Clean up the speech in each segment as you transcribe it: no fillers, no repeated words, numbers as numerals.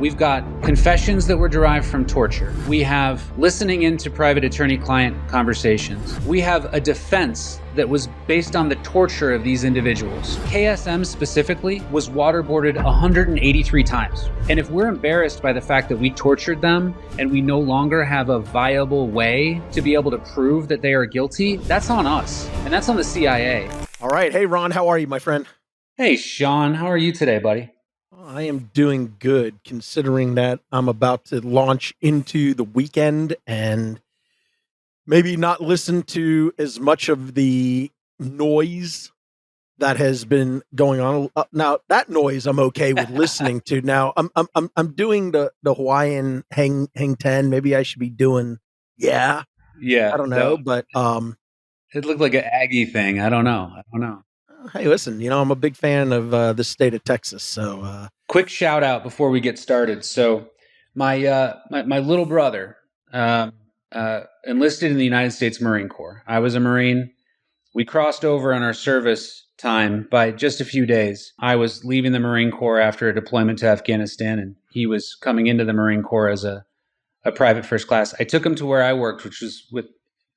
We've got confessions that were derived from torture. We have listening into private attorney-client conversations. We have a defense that was based on the torture of these individuals. KSM specifically was waterboarded 183 times. And if we're embarrassed by the fact that we tortured them and we no longer have a viable way to be able to prove that they are guilty, that's on us. And that's on the CIA. All right. Hey, Ron, how are you, my friend? Hey, Sean, how are you today, buddy? I am doing good, considering that I'm about to launch into the weekend and maybe not listen to as much of the noise that has been going on. Now, that noise I'm okay with listening to. Now, I'm doing the Hawaiian hang 10. Maybe I should be doing I don't know, but it looked like an Aggie thing. I don't know. Hey, listen, I'm a big fan of the state of Texas. So, quick shout out before we get started. So, my little brother enlisted in the United States Marine Corps. I was a Marine. We crossed over on our service time by just a few days. I was leaving the Marine Corps after a deployment to Afghanistan, and he was coming into the Marine Corps as a private first class. I took him to where I worked, which was with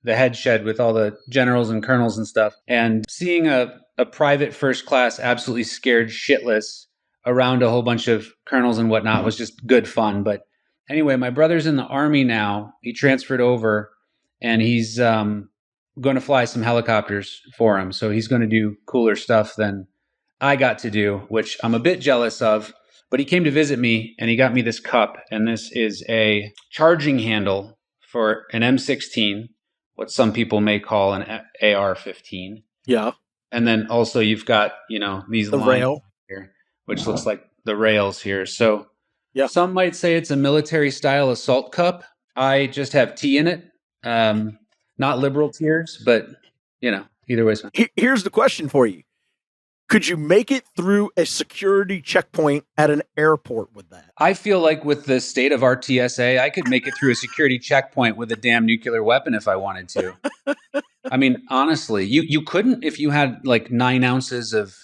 the head shed with all the generals and colonels and stuff, and seeing a private first class absolutely scared shitless around a whole bunch of colonels and whatnot was just good fun. But anyway, my brother's in the Army now. He transferred over, and he's going to fly some helicopters for him. So he's going to do cooler stuff than I got to do, which I'm a bit jealous of. But he came to visit me, and he got me this cup, and this is a charging handle for an M16, what some people may call an AR-15. Yeah. And then also you've got, these the lines rail here, which looks like the rails here. So yeah, some might say it's a military style assault cup. I just have tea in it. Not liberal tears, but either way. Here's the question for you. Could you make it through a security checkpoint at an airport with that? I feel like with the state of our TSA, I could make it through a security checkpoint with a damn nuclear weapon if I wanted to. I mean, honestly, you couldn't if you had like 9 ounces of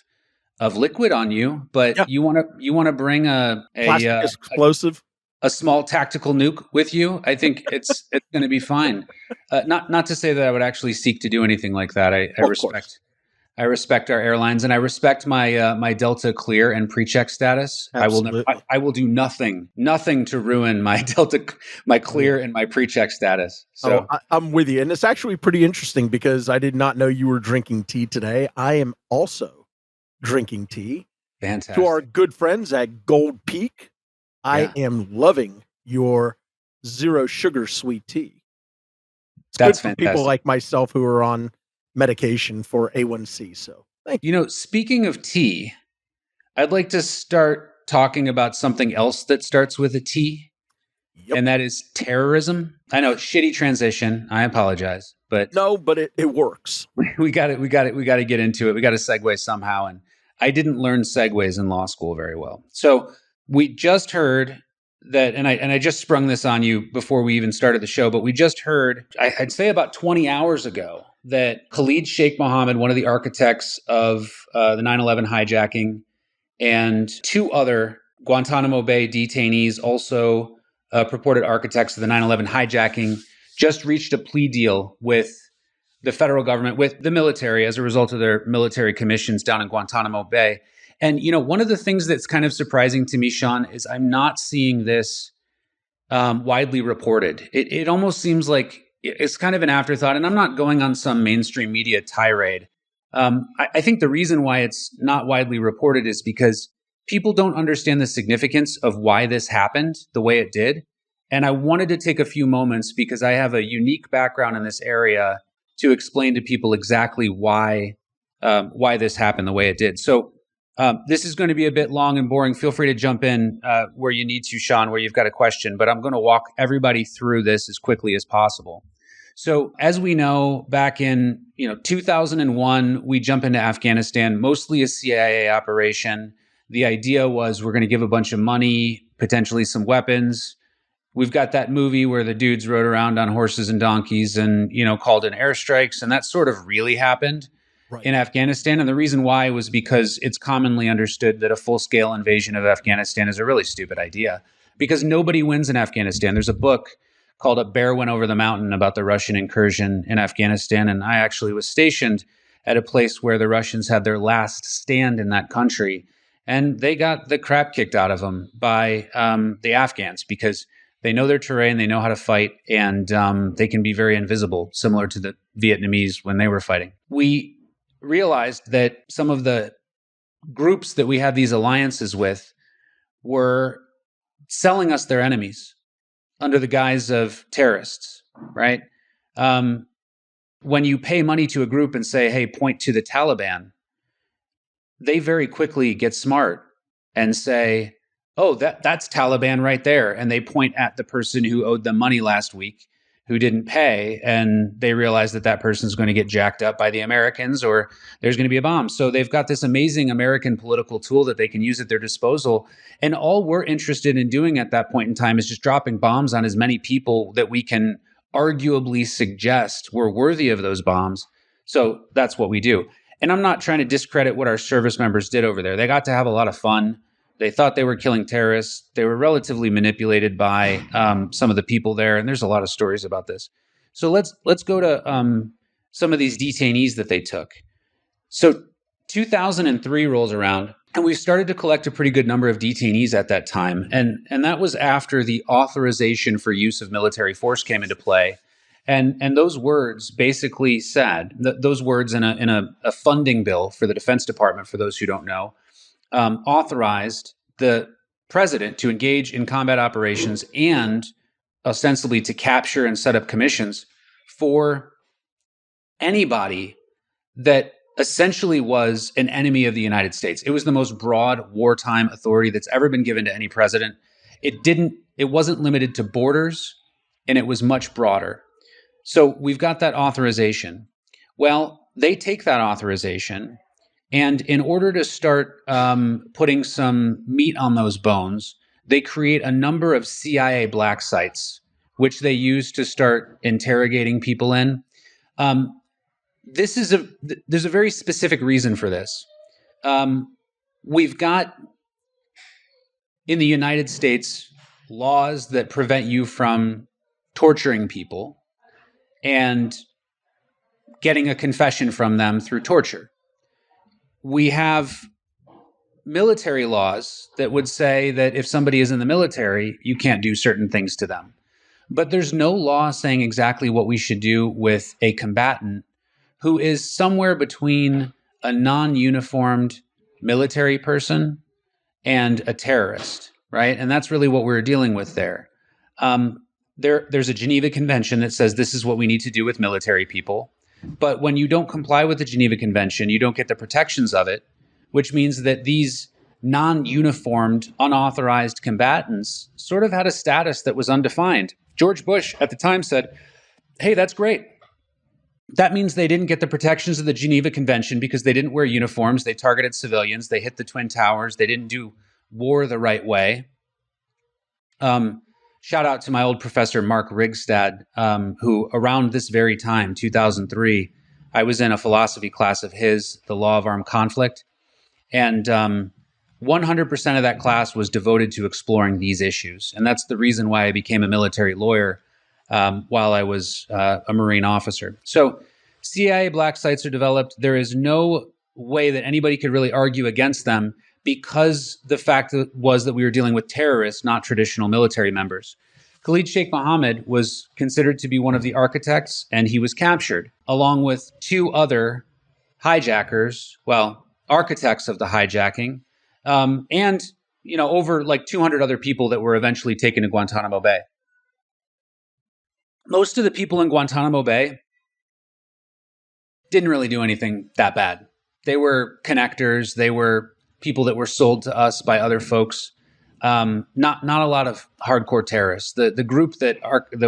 liquid on you, but you want to bring a explosive, a small tactical nuke with you. I think it's going to be fine. Not to say that I would actually seek to do anything like that. I respect our airlines, and I respect my my Delta clear and pre-check status. Absolutely. I will do nothing to ruin my my clear and my pre-check status. So I'm with you, and it's actually pretty interesting because I did not know you were drinking tea today. I am also drinking tea. Fantastic. To our good friends at Gold Peak, I am loving your zero sugar sweet tea. It's That's good for fantastic. people like myself who are on medication for A1C. So thank you. Speaking of tea, I'd like to start talking about something else that starts with a T, and that is terrorism. I know, shitty transition. I apologize, but no, but it works. We got to get into it. We got to segue somehow, and I didn't learn segues in law school very well. So we just heard that, and I just sprung this on you before we even started the show, but we just heard, I'd say about 20 hours ago, that Khalid Sheikh Mohammed, one of the architects of the 9/11 hijacking, and 2 other Guantanamo Bay detainees, also purported architects of the 9/11 hijacking, just reached a plea deal with the federal government, with the military, as a result of their military commissions down in Guantanamo Bay. And, one of the things that's kind of surprising to me, Sean, is I'm not seeing this widely reported. It almost seems like it's kind of an afterthought, and I'm not going on some mainstream media tirade. I think the reason why it's not widely reported is because people don't understand the significance of why this happened the way it did. And I wanted to take a few moments, because I have a unique background in this area, to explain to people exactly why this happened the way it did. So this is going to be a bit long and boring. Feel free to jump in where you need to, Sean, where you've got a question, but I'm going to walk everybody through this as quickly as possible. So as we know, back in 2001, we jump into Afghanistan, mostly a CIA operation. The idea was we're going to give a bunch of money, potentially some weapons. We've got that movie where the dudes rode around on horses and donkeys and, called in airstrikes. And that sort of really happened in Afghanistan. And the reason why was because it's commonly understood that a full-scale invasion of Afghanistan is a really stupid idea. because nobody wins in Afghanistan. There's a book called A Bear Went Over the Mountain about the Russian incursion in Afghanistan. And I actually was stationed at a place where the Russians had their last stand in that country. And they got the crap kicked out of them by the Afghans because they know their terrain, they know how to fight, and they can be very invisible, similar to the Vietnamese when they were fighting. We realized that some of the groups that we had these alliances with were selling us their enemies under the guise of terrorists, right? When you pay money to a group and say, hey, point to the Taliban, they very quickly get smart and say, oh, that's Taliban right there. And they point at the person who owed them money last week who didn't pay, and they realize that that person's going to get jacked up by the Americans or there's going to be a bomb. So they've got this amazing American political tool that they can use at their disposal. And all we're interested in doing at that point in time is just dropping bombs on as many people that we can arguably suggest were worthy of those bombs. So that's what we do. And I'm not trying to discredit what our service members did over there. They got to have a lot of fun. They thought they were killing terrorists. They were relatively manipulated by some of the people there, and there's a lot of stories about this. So let's go to some of these detainees that they took. So 2003 rolls around, and we started to collect a pretty good number of detainees at that time, and that was after the authorization for use of military force came into play. And those words basically said, those words in a funding bill for the Defense Department, for those who don't know, authorized the president to engage in combat operations and ostensibly to capture and set up commissions for anybody that essentially was an enemy of the United States. It was the most broad wartime authority that's ever been given to any president. It wasn't limited to borders, and it was much broader. So we've got that authorization. Well, they take that authorization, and in order to start putting some meat on those bones, they create a number of CIA black sites, which they use to start interrogating people in. There's a very specific reason for this. We've got in the United States laws that prevent you from torturing people and getting a confession from them through torture. We have military laws that would say that if somebody is in the military, you can't do certain things to them. But there's no law saying exactly what we should do with a combatant who is somewhere between a non-uniformed military person and a terrorist, right? And that's really what we're dealing with there. There's a Geneva Convention that says this is what we need to do with military people. But when you don't comply with the Geneva Convention, you don't get the protections of it, which means that these non-uniformed, unauthorized combatants sort of had a status that was undefined. George Bush at the time said, hey, that's great. That means they didn't get the protections of the Geneva Convention because they didn't wear uniforms. They targeted civilians. They hit the Twin Towers. They didn't do war the right way. Shout out to my old professor, Mark Rigstad, who around this very time, 2003, I was in a philosophy class of his, The Law of Armed Conflict. And 100% of that class was devoted to exploring these issues. And that's the reason why I became a military lawyer while I was a Marine officer. So CIA black sites are developed. There is no way that anybody could really argue against them because the fact was that we were dealing with terrorists, not traditional military members. Khalid Sheikh Mohammed was considered to be one of the architects, and he was captured, along with two other hijackers, well, architects of the hijacking, and over like 200 other people that were eventually taken to Guantanamo Bay. Most of the people in Guantanamo Bay didn't really do anything that bad. They were connectors. They were people that were sold to us by other folks. Not a lot of hardcore terrorists. The group that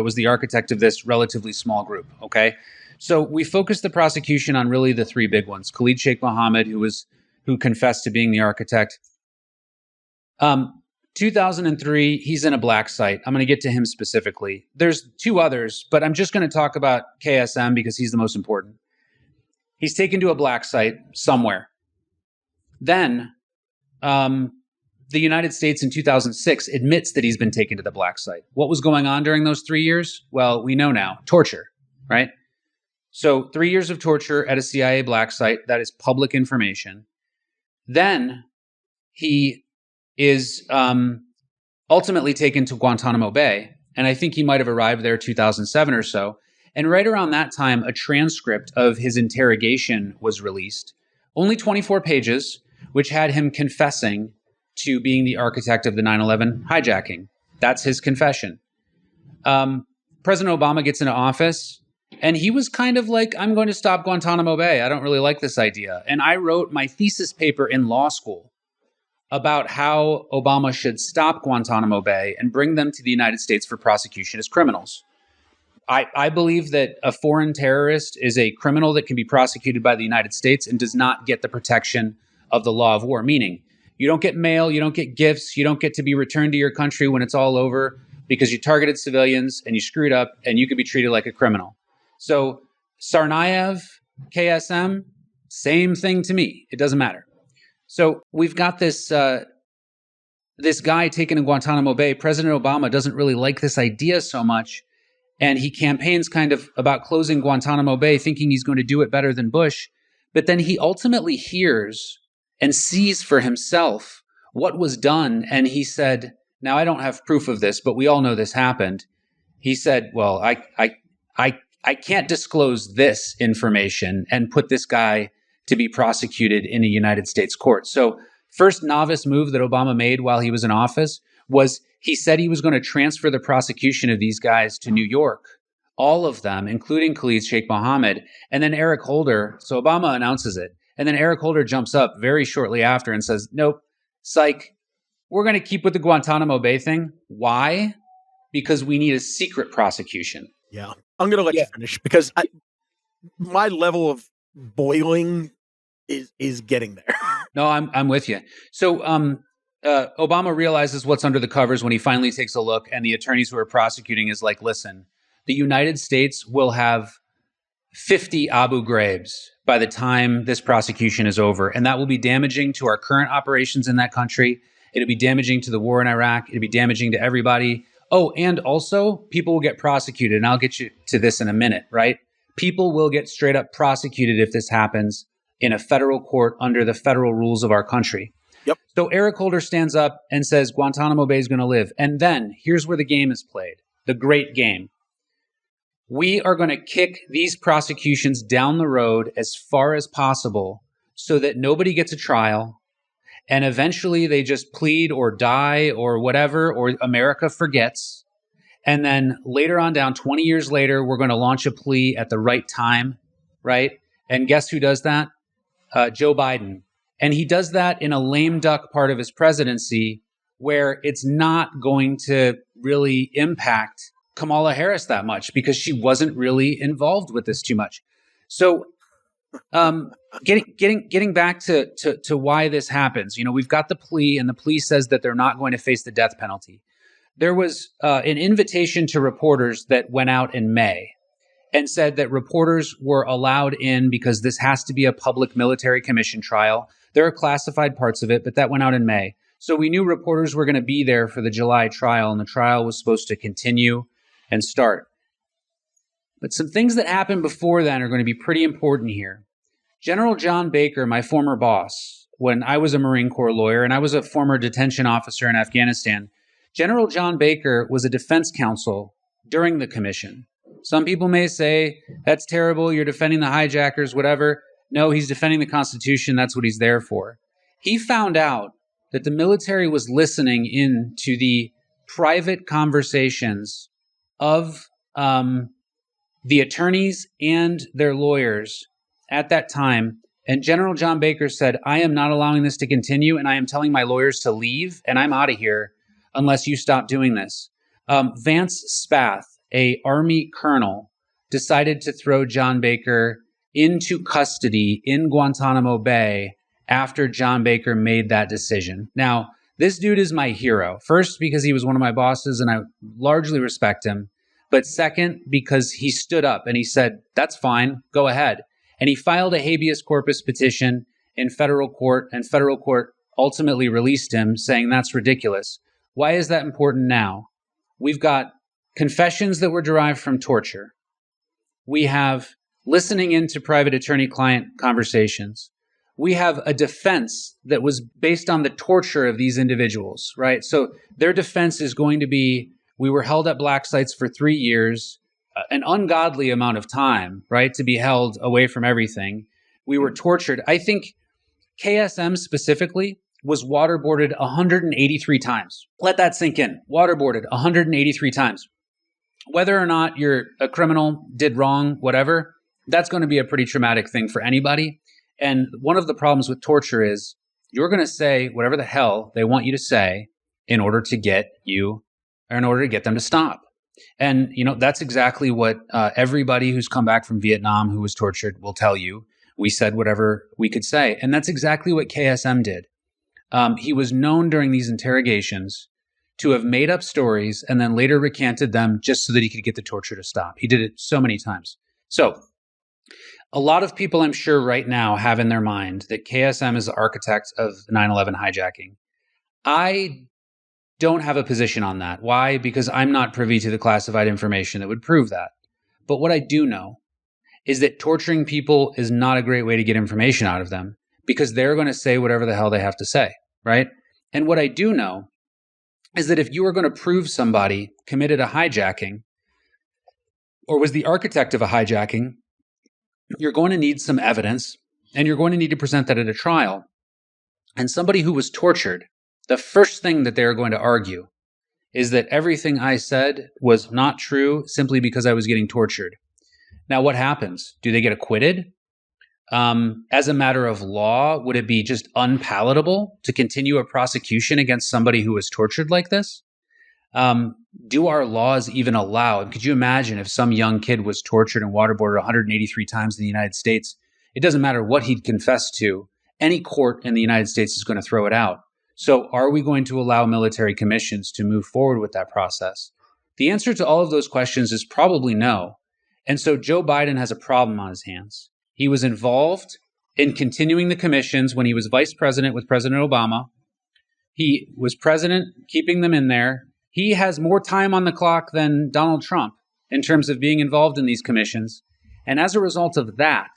was the architect of this relatively small group. Okay, so we focused the prosecution on really the three big ones: Khalid Sheikh Mohammed, who confessed to being the architect. 2003, he's in a black site. I'm going to get to him specifically. There's two others, but I'm just going to talk about KSM because he's the most important. He's taken to a black site somewhere. Then the United States in 2006 admits that he's been taken to the black site. What was going on during those 3 years? Well, we know now. Torture, right? So 3 years of torture at a CIA black site, that is public information. Then he is ultimately taken to Guantanamo Bay, and I think he might have arrived there 2007 or so. And right around that time, a transcript of his interrogation was released, only 24 pages, which had him confessing to being the architect of the 9/11 hijacking. That's his confession. President Obama gets into office, and he was kind of like, I'm going to stop Guantanamo Bay. I don't really like this idea. And I wrote my thesis paper in law school about how Obama should stop Guantanamo Bay and bring them to the United States for prosecution as criminals. I believe that a foreign terrorist is a criminal that can be prosecuted by the United States and does not get the protection of the law of war, meaning you don't get mail, you don't get gifts, you don't get to be returned to your country when it's all over because you targeted civilians and you screwed up and you could be treated like a criminal. So Tsarnaev, KSM, same thing to me. It doesn't matter. So we've got this this guy taken in Guantanamo Bay. President Obama doesn't really like this idea so much, and he campaigns kind of about closing Guantanamo Bay, thinking he's going to do it better than Bush. But then he ultimately hears and sees for himself what was done, and he said, now I don't have proof of this, but we all know this happened. He said, well, I can't disclose this information and put this guy to be prosecuted in a United States court. So first novice move that Obama made while he was in office was he said he was going to transfer the prosecution of these guys to New York, all of them, including Khalid Sheikh Mohammed, and then Eric Holder. So Obama announces it. And then Eric Holder jumps up very shortly after and says, nope, psych, we're going to keep with the Guantanamo Bay thing. Why? Because we need a secret prosecution. Yeah. I'm going to let you finish because my level of boiling is getting there. No, I'm with you. So Obama realizes what's under the covers when he finally takes a look, and the attorneys who are prosecuting is like, listen, the United States will have 50 Abu Ghraibs by the time this prosecution is over, and that will be damaging to our current operations in that country. It'll be damaging to the war in Iraq. It'll be damaging to everybody. Oh, and also people will get prosecuted, and I'll get you to this in a minute, right? People will get straight up prosecuted if this happens in a federal court under the federal rules of our country. Yep. So Eric Holder stands up and says Guantanamo Bay is going to live. And then here's where the game is played, the great game. We are going to kick these prosecutions down the road as far as possible so that nobody gets a trial, and eventually they just plead or die or whatever, or America forgets. And then later on down, 20 years later, we're going to launch a plea at the right time, right? And guess who does that? Joe Biden. And he does that in a lame duck part of his presidency where it's not going to really impact Kamala Harris that much because she wasn't really involved with this too much. So getting back to why this happens, we've got the plea, and the plea says that they're not going to face the death penalty. There was an invitation to reporters that went out in May and said that reporters were allowed in because this has to be a public military commission trial. There are classified parts of it, but that went out in May. So we knew reporters were going to be there for the July trial, and the trial was supposed to continue and start. But some things that happened before then are going to be pretty important here. General John Baker, my former boss, when I was a Marine Corps lawyer and I was a former detention officer in Afghanistan, General John Baker was a defense counsel during the commission. Some people may say, that's terrible, you're defending the hijackers, whatever. No, he's defending the Constitution. That's what he's there for. He found out that the military was listening in to the private conversations of the attorneys and their lawyers at that time. And General John Baker said, I am not allowing this to continue, and I am telling my lawyers to leave, and I'm out of here unless you stop doing this. Vance Spath, a Army colonel, decided to throw John Baker into custody in Guantanamo Bay after John Baker made that decision. Now, this dude is my hero. First, because he was one of my bosses and I largely respect him. But second, because he stood up and he said, that's fine, go ahead. And he filed a habeas corpus petition in federal court, and federal court ultimately released him, saying that's ridiculous. Why is that important now? We've got confessions that were derived from torture. We have listening into private attorney-client conversations. We have a defense that was based on the torture of these individuals, right? So their defense is going to be, we were held at black sites for 3 years, an ungodly amount of time, right, to be held away from everything. We were tortured. I think KSM specifically was waterboarded 183 times. Let that sink in. Waterboarded 183 times. Whether or not you're a criminal, did wrong, whatever, that's going to be a pretty traumatic thing for anybody. And one of the problems with torture is you're going to say whatever the hell they want you to say in order to get you, or in order to get them to stop. And, that's exactly what everybody who's come back from Vietnam who was tortured will tell you. We said whatever we could say. And that's exactly what KSM did. He was known during these interrogations to have made up stories and then later recanted them just so that he could get the torture to stop. He did it so many times. So a lot of people, I'm sure right now, have in their mind that KSM is the architect of 9/11 hijacking. I don't have a position on that. Why? Because I'm not privy to the classified information that would prove that. But what I do know is that torturing people is not a great way to get information out of them, because they're going to say whatever the hell they have to say, right? And what I do know is that if you are going to prove somebody committed a hijacking or was the architect of a hijacking, you're going to need some evidence, and you're going to need to present that at a trial. And somebody who was tortured, the first thing that they're going to argue is that everything I said was not true simply because I was getting tortured. Now, what happens? Do they get acquitted? As a matter of law, would it be just unpalatable to continue a prosecution against somebody who was tortured like this? Do our laws even allow? Could you imagine if some young kid was tortured and waterboarded 183 times in the United States? It doesn't matter what he'd confessed to. Any court in the United States is going to throw it out. So are we going to allow military commissions to move forward with that process? The answer to all of those questions is probably no. And so Joe Biden has a problem on his hands. He was involved in continuing the commissions when he was vice president with President Obama. He was president, keeping them in there. He has more time on the clock than Donald Trump in terms of being involved in these commissions. And as a result of that,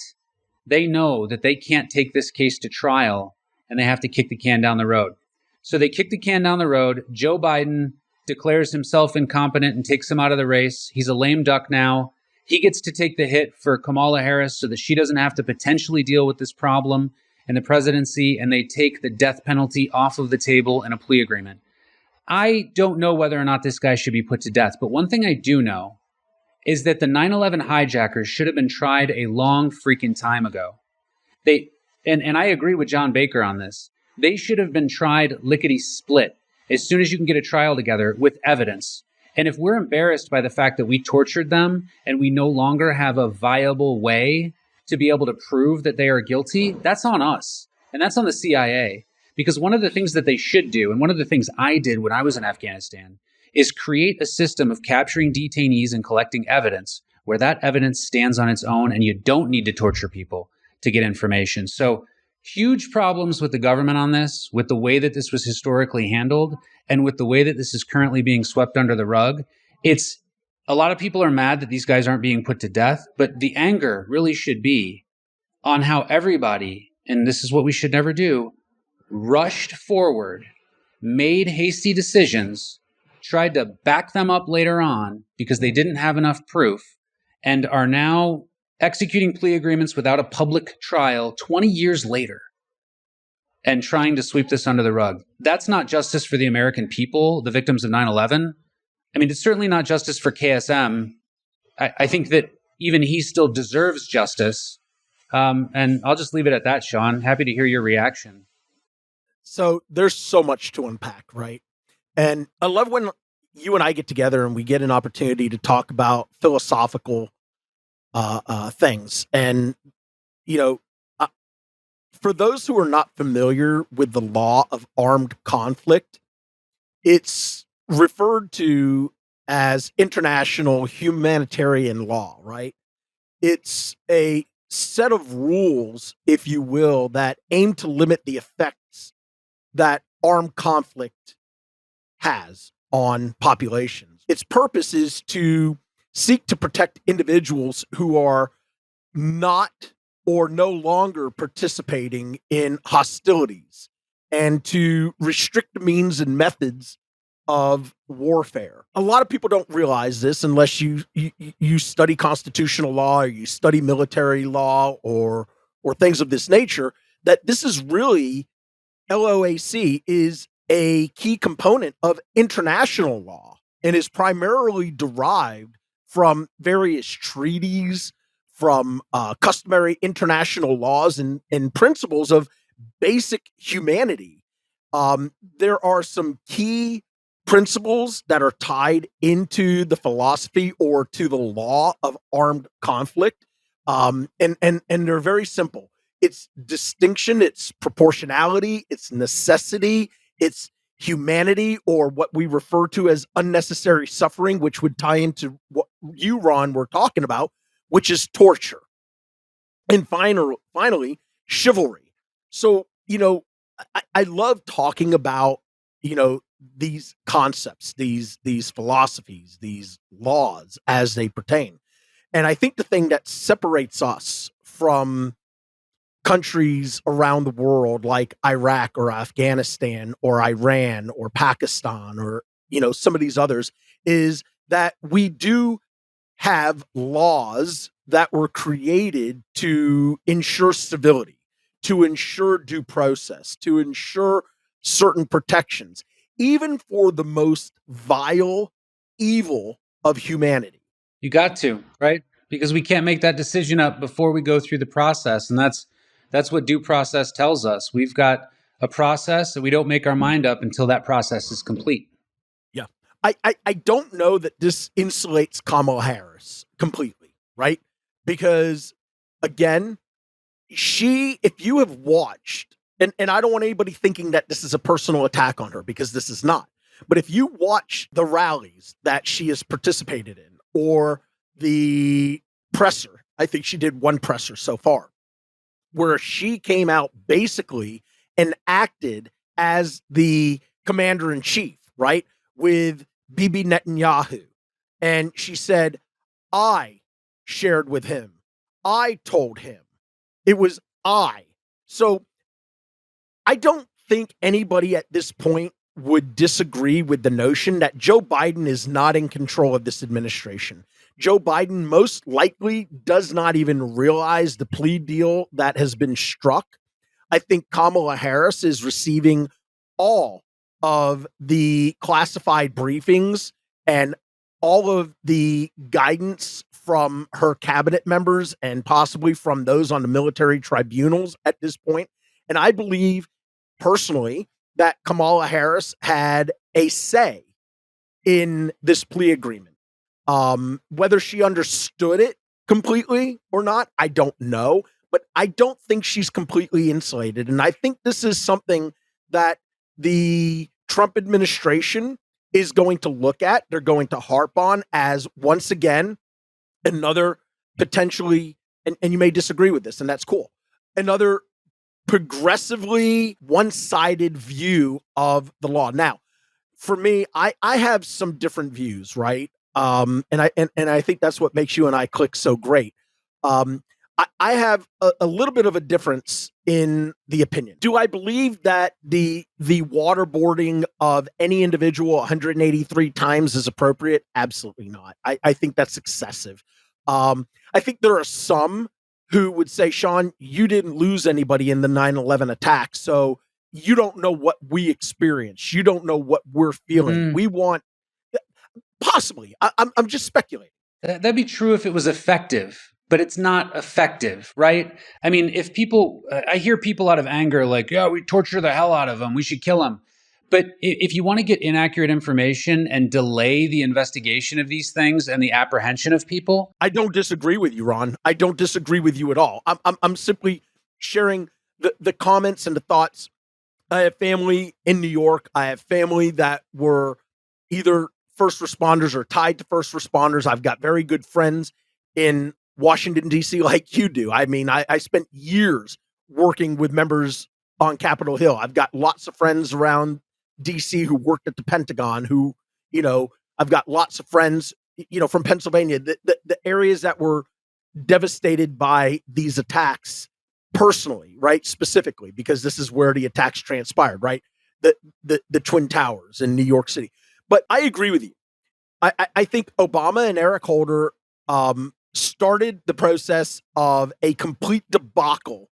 they know that they can't take this case to trial, and they have to kick the can down the road. So they kick the can down the road. Joe Biden declares himself incompetent and takes him out of the race. He's a lame duck now. He gets to take the hit for Kamala Harris so that she doesn't have to potentially deal with this problem in the presidency, and they take the death penalty off of the table in a plea agreement. I don't know whether or not this guy should be put to death, but one thing I do know is that the 9/11 hijackers should have been tried a long freaking time ago. And I agree with John Baker on this. They should have been tried lickety-split as soon as you can get a trial together with evidence. And if we're embarrassed by the fact that we tortured them and we no longer have a viable way to be able to prove that they are guilty, that's on us. And that's on the CIA. Because one of the things that they should do, and one of the things I did when I was in Afghanistan, is create a system of capturing detainees and collecting evidence where that evidence stands on its own and you don't need to torture people to get information. So huge problems with the government on this, with the way that this was historically handled, and with the way that this is currently being swept under the rug. It's a lot of people are mad that these guys aren't being put to death, but the anger really should be on how everybody, and this is what we should never do, rushed forward, made hasty decisions, tried to back them up later on because they didn't have enough proof, and are now executing plea agreements without a public trial 20 years later and trying to sweep this under the rug. That's not justice for the American people, the victims of 9/11. I mean, it's certainly not justice for KSM. I think that even he still deserves justice. And I'll just leave it at that, Sean. Happy to hear your reaction. So there's so much to unpack, right? And I love when you and I get together and we get an opportunity to talk about philosophical things. And, for those who are not familiar with the law of armed conflict, it's referred to as international humanitarian law, right? It's a set of rules, if you will, that aim to limit the effects that armed conflict has on populations. Its purpose is to seek to protect individuals who are not or no longer participating in hostilities and to restrict the means and methods of warfare. A lot of people don't realize this unless you study constitutional law or you study military law or things of this nature, that this is really LOAC is a key component of international law and is primarily derived from various treaties, from customary international laws and principles of basic humanity. There are some key principles that are tied into the philosophy or to the law of armed conflict, and they're very simple. It's distinction, it's proportionality, it's necessity, it's humanity, or what we refer to as unnecessary suffering, which would tie into what you, Ron, were talking about, which is torture. And finally, chivalry. So, I love talking about, these concepts, these philosophies, these laws as they pertain. And I think the thing that separates us from countries around the world like Iraq or Afghanistan or Iran or Pakistan or, some of these others is that we do have laws that were created to ensure civility, to ensure due process, to ensure certain protections, even for the most vile evil of humanity. You got to, right? Because we can't make that decision up before we go through the process. And that's what due process tells us. We've got a process and we don't make our mind up until that process is complete. Yeah. I don't know that this insulates Kamala Harris completely, right? Because again, if you have watched, and I don't want anybody thinking that this is a personal attack on her, because this is not. But if you watch the rallies that she has participated in or the presser, I think she did one presser so far, where she came out basically and acted as the commander in chief, right? With Bibi Netanyahu. And she said, I shared with him. I told him. It was I. So I don't think anybody at this point would disagree with the notion that Joe Biden is not in control of this administration. Joe Biden most likely does not even realize the plea deal that has been struck. I think Kamala Harris is receiving all of the classified briefings and all of the guidance from her cabinet members and possibly from those on the military tribunals at this point. And I believe personally that Kamala Harris had a say in this plea agreement. Whether she understood it completely or not, I don't know, but I don't think she's completely insulated. And I think this is something that the Trump administration is going to look at. They're going to harp on as, once again, another potentially, and you may disagree with this, and that's cool, another progressively one-sided view of the law. Now, for me, I have some different views, right? And I think that's what makes you and I click so great. I have a little bit of a difference in the opinion. Do I believe that the waterboarding of any individual 183 times is appropriate? Absolutely not. I think that's excessive. I think there are some who would say, Sean, you didn't lose anybody in the 9/11 attack, so you don't know what we experienced. You don't know what we're feeling. We want, possibly, I'm just speculating. That'd be true if it was effective, but it's not effective, right? I mean, if people, I hear people out of anger like, yeah, we torture the hell out of them, we should kill them. But if you want to get inaccurate information and delay the investigation of these things and the apprehension of people, I don't disagree with you, Ron. I don't disagree with you at all. I'm simply sharing the comments and the thoughts. I have family in New York. I have family that were either first responders or tied to first responders. I've got very good friends in Washington, D.C., like you do. I mean, I spent years working with members on Capitol Hill. I've got lots of friends around DC who worked at the Pentagon who, I've got lots of friends, from Pennsylvania, the areas that were devastated by these attacks personally, right? Specifically, because this is where the attacks transpired, right? The Twin Towers in New York City. But I agree with you. I think Obama and Eric Holder started the process of a complete debacle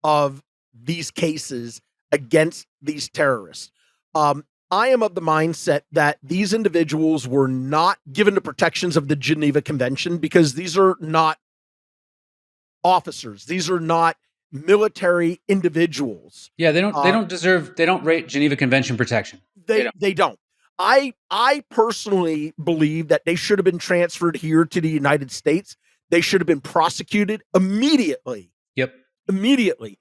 of these cases against these terrorists. I am of the mindset that these individuals were not given the protections of the Geneva Convention because these are not officers. These are not military individuals. Yeah, they don't rate Geneva Convention protection. They don't. I personally believe that they should have been transferred here to the United States. They should have been prosecuted immediately. Yep. Immediately.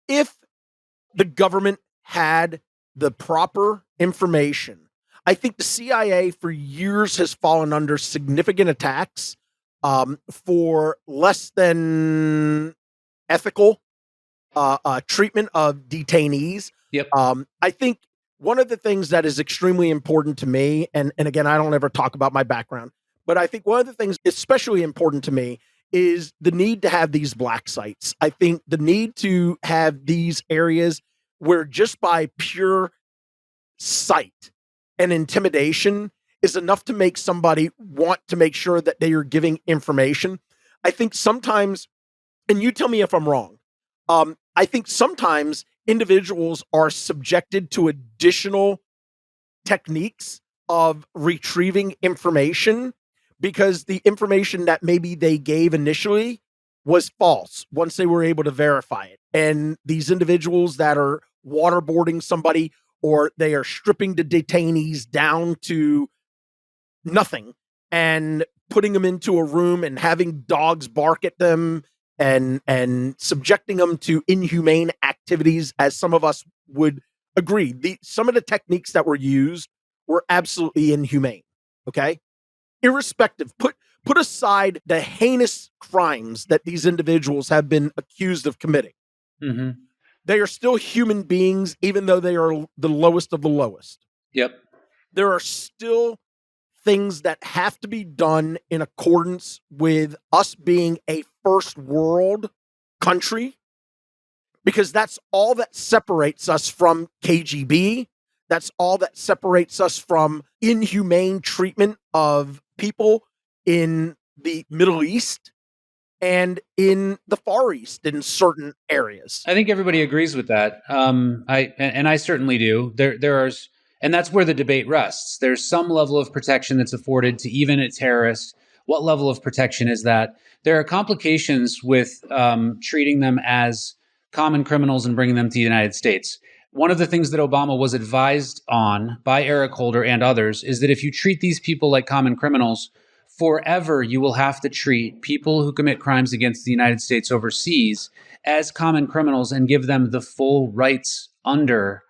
If the government had the proper information. I think the CIA for years has fallen under significant attacks for less than ethical treatment of detainees. Yep. I think one of the things that is extremely important to me, and again, I don't ever talk about my background, but I think one of the things especially important to me is the need to have these black sites. I think the need to have these areas where just by pure sight and intimidation is enough to make somebody want to make sure that they are giving information. I think sometimes, and you tell me if I'm wrong, I think sometimes individuals are subjected to additional techniques of retrieving information because the information that maybe they gave initially was false once they were able to verify it. And these individuals that are waterboarding somebody or they are stripping the detainees down to nothing and putting them into a room and having dogs bark at them and subjecting them to inhumane activities, as some of us would agree. Some of the techniques that were used were absolutely inhumane. Okay? Irrespective, put aside the heinous crimes that these individuals have been accused of committing. Mm-hmm. They are still human beings, even though they are the lowest of the lowest. Yep. There are still things that have to be done in accordance with us being a first world country, because that's all that separates us from KGB. That's all that separates us from inhumane treatment of people in the Middle East and in the Far East in certain areas. I think everybody agrees with that. I certainly do. And that's where the debate rests. There's some level of protection that's afforded to even a terrorist. What level of protection is that? There are complications with treating them as common criminals and bringing them to the United States. One of the things that Obama was advised on by Eric Holder and others is that if you treat these people like common criminals, forever you will have to treat people who commit crimes against the United States overseas as common criminals and give them the full rights under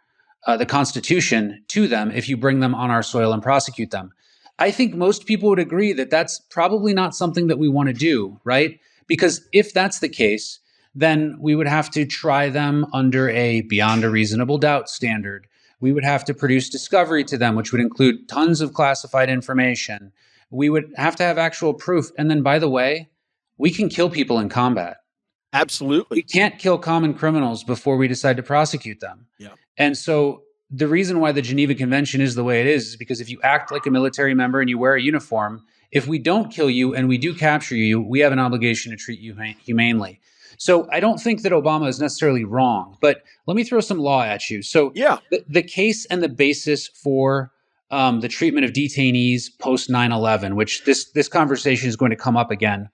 the Constitution to them if you bring them on our soil and prosecute them. I think most people would agree that that's probably not something that we want to do, right? Because if that's the case, then we would have to try them under a beyond a reasonable doubt standard. We would have to produce discovery to them, which would include tons of classified information. We would have to have actual proof. And then, by the way, we can kill people in combat. Absolutely. We can't kill common criminals before we decide to prosecute them. Yeah. And so the reason why the Geneva Convention is the way it is because if you act like a military member and you wear a uniform, if we don't kill you and we do capture you, we have an obligation to treat you humanely. So I don't think that Obama is necessarily wrong, but let me throw some law at you. So yeah, the case and the basis for the treatment of detainees post 9/11, which this conversation is going to come up again.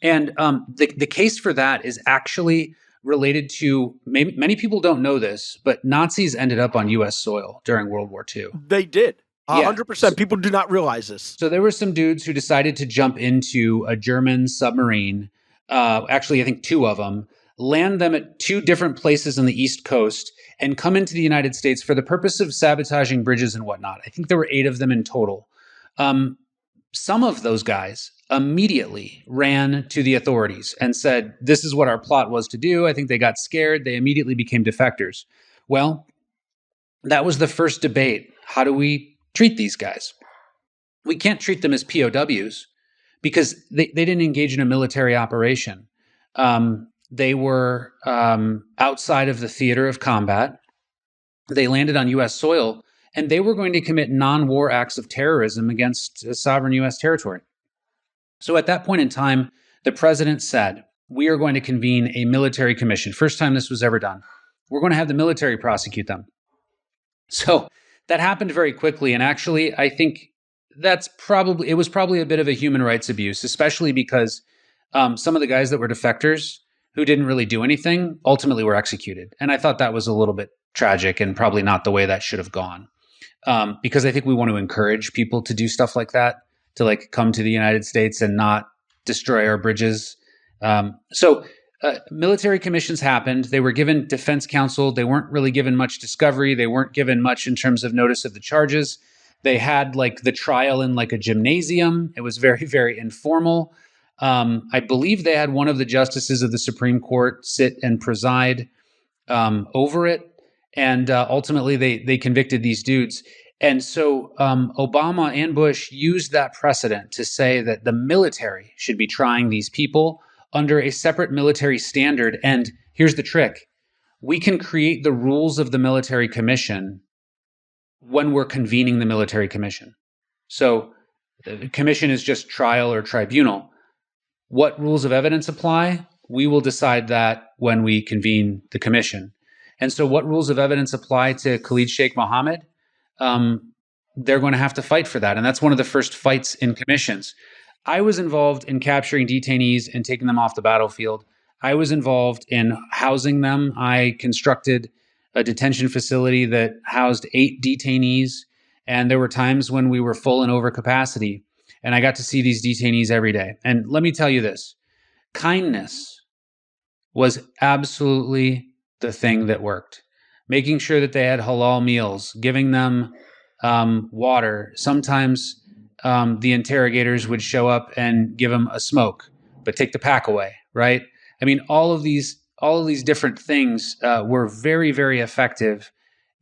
And the case for that is actually related to, many people don't know this, but Nazis ended up on U.S. soil during World War II. They did. 100%. Yeah. People do not realize this. So there were some dudes who decided to jump into a German submarine. Actually, I think two of them, land them at two different places on the East Coast and come into the United States for the purpose of sabotaging bridges and whatnot. I think there were 8 of them in total. some of those guys immediately ran to the authorities and said, this is what our plot was to do. I think they got scared. They immediately became defectors. Well, that was the first debate. How do we treat these guys? We can't treat them as POWs because they didn't engage in a military operation. They were outside of the theater of combat. They landed on U.S. soil, and they were going to commit non-war acts of terrorism against sovereign U.S. territory. So at that point in time, the president said, we are going to convene a military commission. First time this was ever done. We're going to have the military prosecute them. So that happened very quickly. And actually, I think it was probably a bit of a human rights abuse, especially because some of the guys that were defectors who didn't really do anything ultimately were executed. And I thought that was a little bit tragic and probably not the way that should have gone. Because I think we want to encourage people to do stuff like that, to like come to the United States and not destroy our bridges. So military commissions happened. They were given defense counsel. They weren't really given much discovery. They weren't given much in terms of notice of the charges. They had like the trial in like a gymnasium. It was very, very informal. I believe they had one of the justices of the Supreme Court sit and preside over it. And ultimately, they convicted these dudes. And so Obama and Bush used that precedent to say that the military should be trying these people under a separate military standard. And here's the trick. We can create the rules of the military commission when we're convening the military commission. So the commission is just trial or tribunal. What rules of evidence apply? We will decide that when we convene the commission. And so what rules of evidence apply to Khalid Sheikh Mohammed? They're going to have to fight for that. And that's one of the first fights in commissions. I was involved in capturing detainees and taking them off the battlefield. I was involved in housing them. I constructed a detention facility that housed 8 detainees. And there were times when we were full and over capacity. And I got to see these detainees every day. And let me tell you this, kindness was absolutely the thing that worked. Making sure that they had halal meals, giving them water. Sometimes the interrogators would show up and give them a smoke, but take the pack away, right? I mean, all of these different things were very, very effective.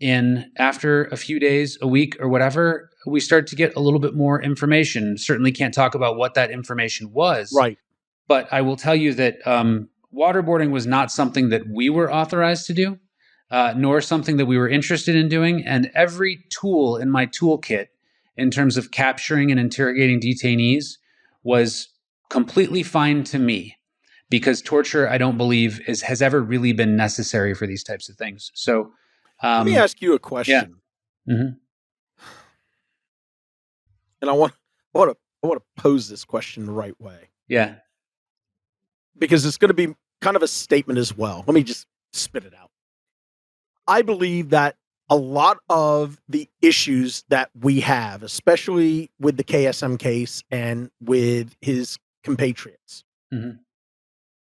After a few days, a week, or whatever, we start to get a little bit more information. Certainly can't talk about what that information was. Right. But I will tell you that waterboarding was not something that we were authorized to do, nor something that we were interested in doing. And every tool in my toolkit in terms of capturing and interrogating detainees was completely fine to me, because torture, I don't believe, has ever really been necessary for these types of things. So let me ask you a question. Yeah. Mm-hmm. And I want to pose this question the right way. Yeah. Because it's going to be kind of a statement as well. Let me just spit it out. I believe that a lot of the issues that we have, especially with the KSM case and with his compatriots, mm-hmm.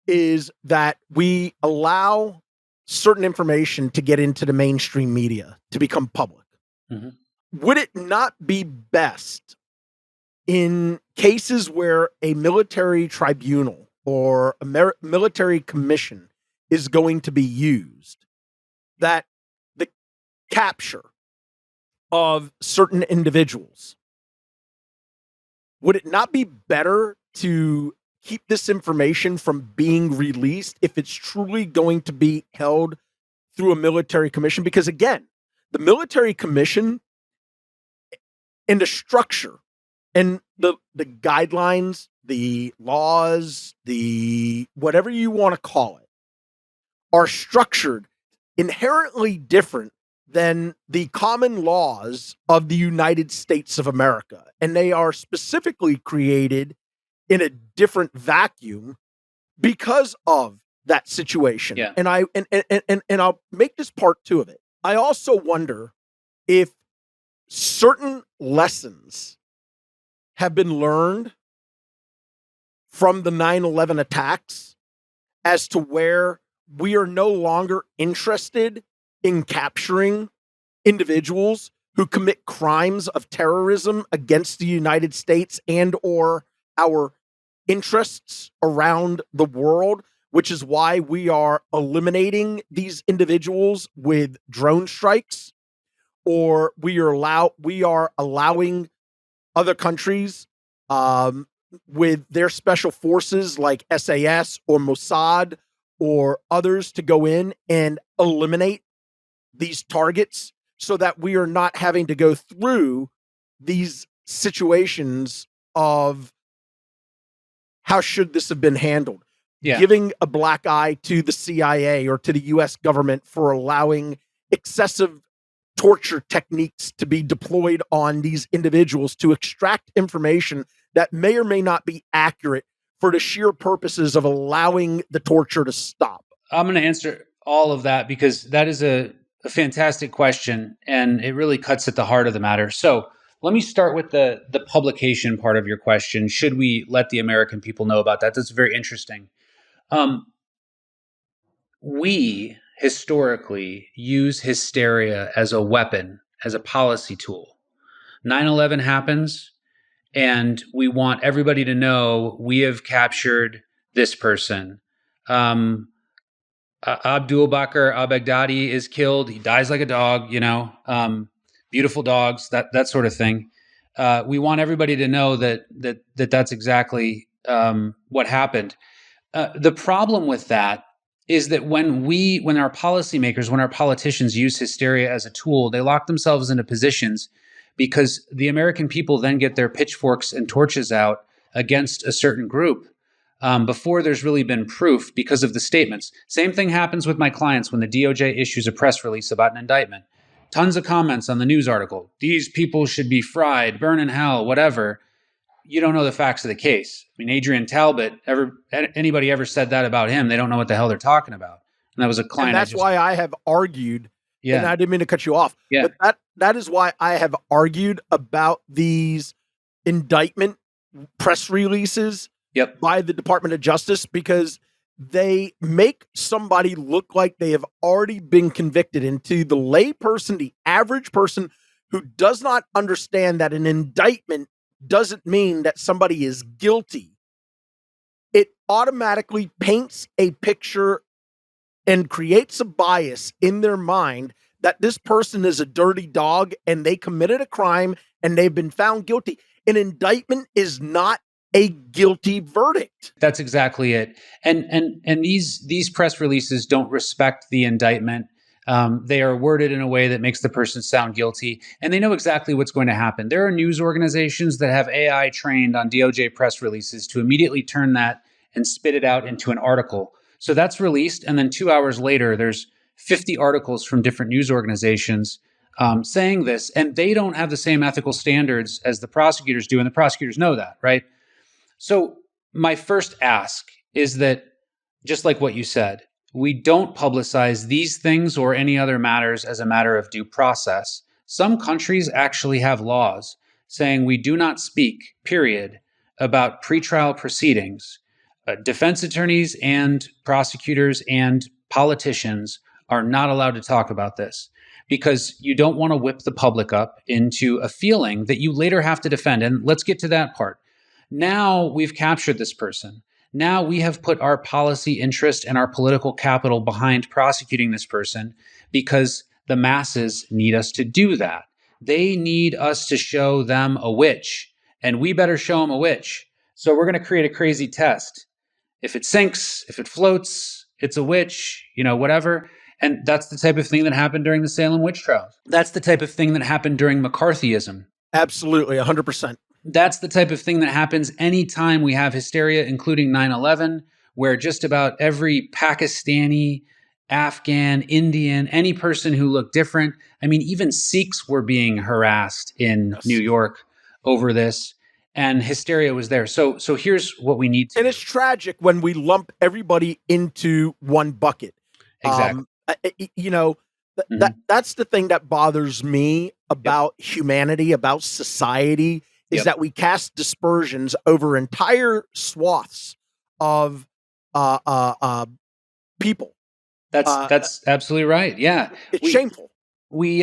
is that we allow certain information to get into the mainstream media, to become public. Mm-hmm. Would it not be best in cases where a military tribunal or a military commission is going to be used, that the capture of certain individuals, would it not be better to keep this information from being released if it's truly going to be held through a military commission? Because again, the military commission and the structure and the guidelines, the laws, the whatever you want to call it, are structured inherently different than the common laws of the United States of America. And they are specifically created in a different vacuum because of that situation. Yeah. And I'll make this part 2 of it. I also wonder if certain lessons have been learned from the 9/11 attacks as to where we are no longer interested in capturing individuals who commit crimes of terrorism against the United States and or our interests around the world, which is why we are eliminating these individuals with drone strikes, or we are allowing other countries with their special forces like SAS or Mossad or others to go in and eliminate these targets so that we are not having to go through these situations of how should this have been handled? Yeah. Giving a black eye to the CIA or to the US government for allowing excessive torture techniques to be deployed on these individuals to extract information that may or may not be accurate for the sheer purposes of allowing the torture to stop. I'm going to answer all of that because that is a fantastic question and it really cuts at the heart of the matter. So let me start with the publication part of your question. Should we let the American people know about that? That's very interesting. We historically use hysteria as a weapon, as a policy tool. 9/11 happens, and we want everybody to know we have captured this person. Abdul Bakr al-Baghdadi is killed. He dies like a dog, beautiful dogs, that sort of thing. We want everybody to know that's exactly what happened. The problem with that is that when our policymakers, when our politicians use hysteria as a tool, they lock themselves into positions because the American people then get their pitchforks and torches out against a certain group before there's really been proof because of the statements. Same thing happens with my clients when the DOJ issues a press release about an indictment. Tons of comments on the news article. These people should be fried, burn in hell, whatever. You don't know the facts of the case. I mean, Adrian Talbot, anybody ever said that about him, they don't know what the hell they're talking about. And that was a And client that's why I have argued, and yeah, I didn't mean to cut you off, yeah, but that is why I have argued about these indictment press releases yep, by the Department of Justice, because they make somebody look like they have already been convicted. And to the lay person, the average person who does not understand that an indictment doesn't mean that somebody is guilty, it automatically paints a picture and creates a bias in their mind that this person is a dirty dog and they committed a crime and they've been found guilty. An indictment is not a guilty verdict. that's exactly it. And these press releases don't respect the indictment. They are worded in a way that makes the person sound guilty, and they know exactly what's going to happen. There are news organizations that have AI trained on DOJ press releases to immediately turn that and spit it out into an article. So that's released, and then 2 hours later, there's 50 articles from different news organizations saying this, and they don't have the same ethical standards as the prosecutors do, and the prosecutors know that, right? So, my first ask is that, just like what you said, we don't publicize these things or any other matters as a matter of due process. Some countries actually have laws saying we do not speak, period, about pretrial proceedings. Defense attorneys and prosecutors and politicians are not allowed to talk about this because you don't want to whip the public up into a feeling that you later have to defend. And let's get to that part. Now we've captured this person. Now we have put our policy interest and our political capital behind prosecuting this person because the masses need us to do that. They need us to show them a witch, and we better show them a witch. So we're going to create a crazy test. If it sinks, if it floats, it's a witch, whatever. And that's the type of thing that happened during the Salem witch trials. That's the type of thing that happened during McCarthyism. Absolutely, 100%. That's the type of thing that happens anytime we have hysteria, including 9/11, where just about every Pakistani, Afghan, Indian, any person who looked different, I mean, even Sikhs were being harassed in Yes. New York over this, and hysteria was there. So here's what we need to And do. it's tragic when we lump everybody into one bucket. Exactly. That's the thing that bothers me about humanity, about society, is that we cast dispersions over entire swaths of people. That's absolutely right. Yeah. It's shameful. We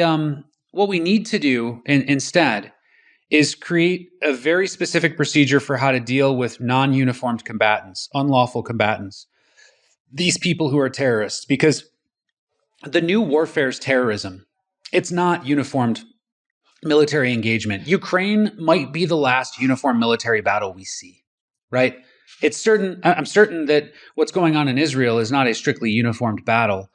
what we need to do instead is create a very specific procedure for how to deal with non-uniformed combatants, unlawful combatants, these people who are terrorists, because the new warfare is terrorism. It's not uniformed military engagement. Ukraine might be the last uniform military battle we see, right? It's certain. I'm certain that what's going on in Israel is not a strictly uniformed battle,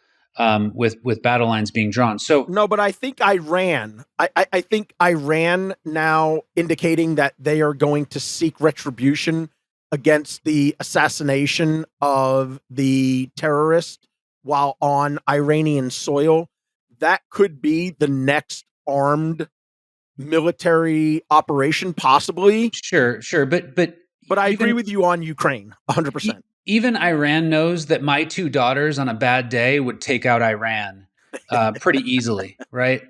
with battle lines being drawn. So No, but I think Iran, I think Iran now indicating that they are going to seek retribution against the assassination of the terrorist while on Iranian soil. That could be the next armed military operation, possibly. sure, But I agree even with you on Ukraine, 100%. even Iran knows that my two daughters on a bad day would take out Iran pretty easily, right?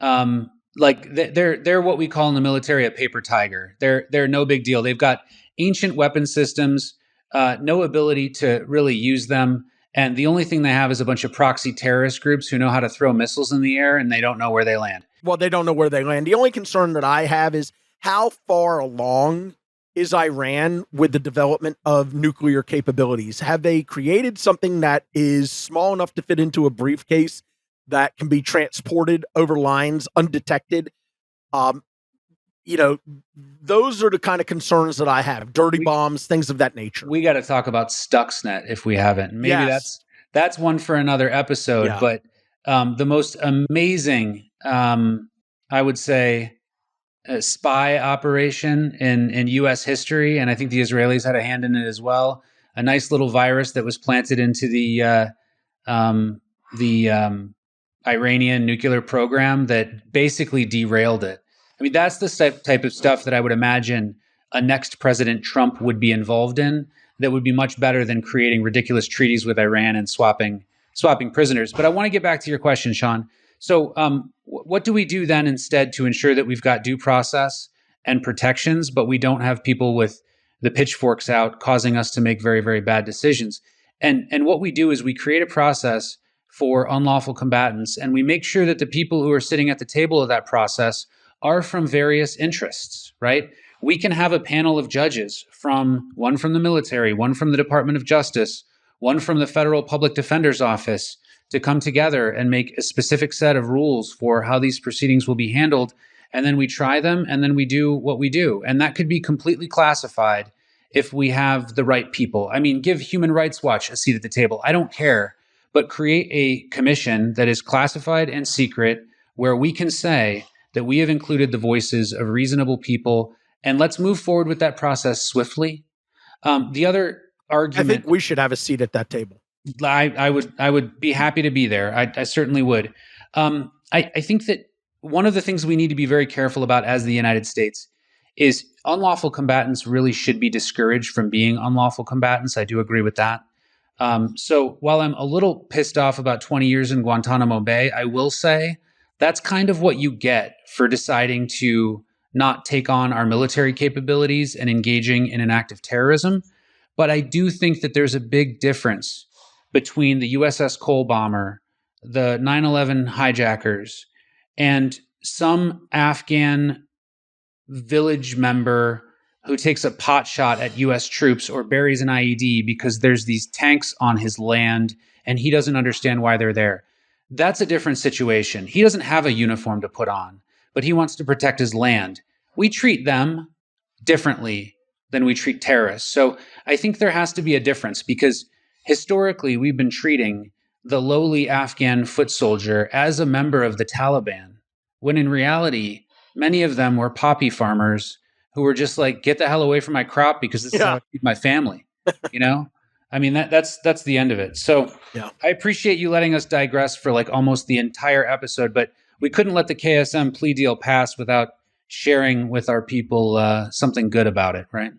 Like they're what we call in the military a paper tiger. They're no big deal. They've got ancient weapon systems, no ability to really use them, and the only thing they have is a bunch of proxy terrorist groups who know how to throw missiles in the air, and they don't know where they land. Well, they don't know where they land. The only concern that I have is how far along is Iran with the development of nuclear capabilities? Have they created something that is small enough to fit into a briefcase that can be transported over lines undetected? Um, you know, those are the kind of concerns that I have. Dirty bombs, things of that nature. We got to talk about Stuxnet if we haven't. Maybe Yes. that's one for another episode. Yeah. But the most amazing, I would say, spy operation in U.S. history, and I think the Israelis had a hand in it as well. A nice little virus that was planted into the Iranian nuclear program that basically derailed it. I mean, that's the type of stuff that I would imagine a next President Trump would be involved in. That would be much better than creating ridiculous treaties with Iran and swapping prisoners. But I want to get back to your question, Sean. So, what do we do then instead to ensure that we've got due process and protections, but we don't have people with the pitchforks out causing us to make very, very bad decisions? And what we do is we create a process for unlawful combatants, and we make sure that the people who are sitting at the table of that process are from various interests, right? We can have a panel of judges one from the military, one from the Department of Justice, one from the Federal Public Defender's Office, to come together and make a specific set of rules for how these proceedings will be handled. And then we try them, and then we do what we do. And that could be completely classified if we have the right people. I mean, give Human Rights Watch a seat at the table. I don't care. But create a commission that is classified and secret where we can say that we have included the voices of reasonable people, and let's move forward with that process swiftly. The other argument, I think we should have a seat at that table. I would be happy to be there. I certainly would. I think that one of the things we need to be very careful about as the United States is unlawful combatants really should be discouraged from being unlawful combatants. I do agree with that. So while I'm a little pissed off about 20 years in Guantanamo Bay, I will say that's kind of what you get for deciding to not take on our military capabilities and engaging in an act of terrorism. But I do think that there's a big difference between the USS Cole bomber, the 9/11 hijackers, and some Afghan village member who takes a pot shot at US troops or buries an IED because there's these tanks on his land and he doesn't understand why they're there. That's a different situation. He doesn't have a uniform to put on, but he wants to protect his land. We treat them differently than we treat terrorists. So I think there has to be a difference because historically we've been treating the lowly Afghan foot soldier as a member of the Taliban, when in reality, many of them were poppy farmers who were just like, get the hell away from my crop because this is how I feed my family. You know? I mean, that's the end of it. So I appreciate you letting us digress for like almost the entire episode, but we couldn't let the KSM plea deal pass without sharing with our people something good about it, right?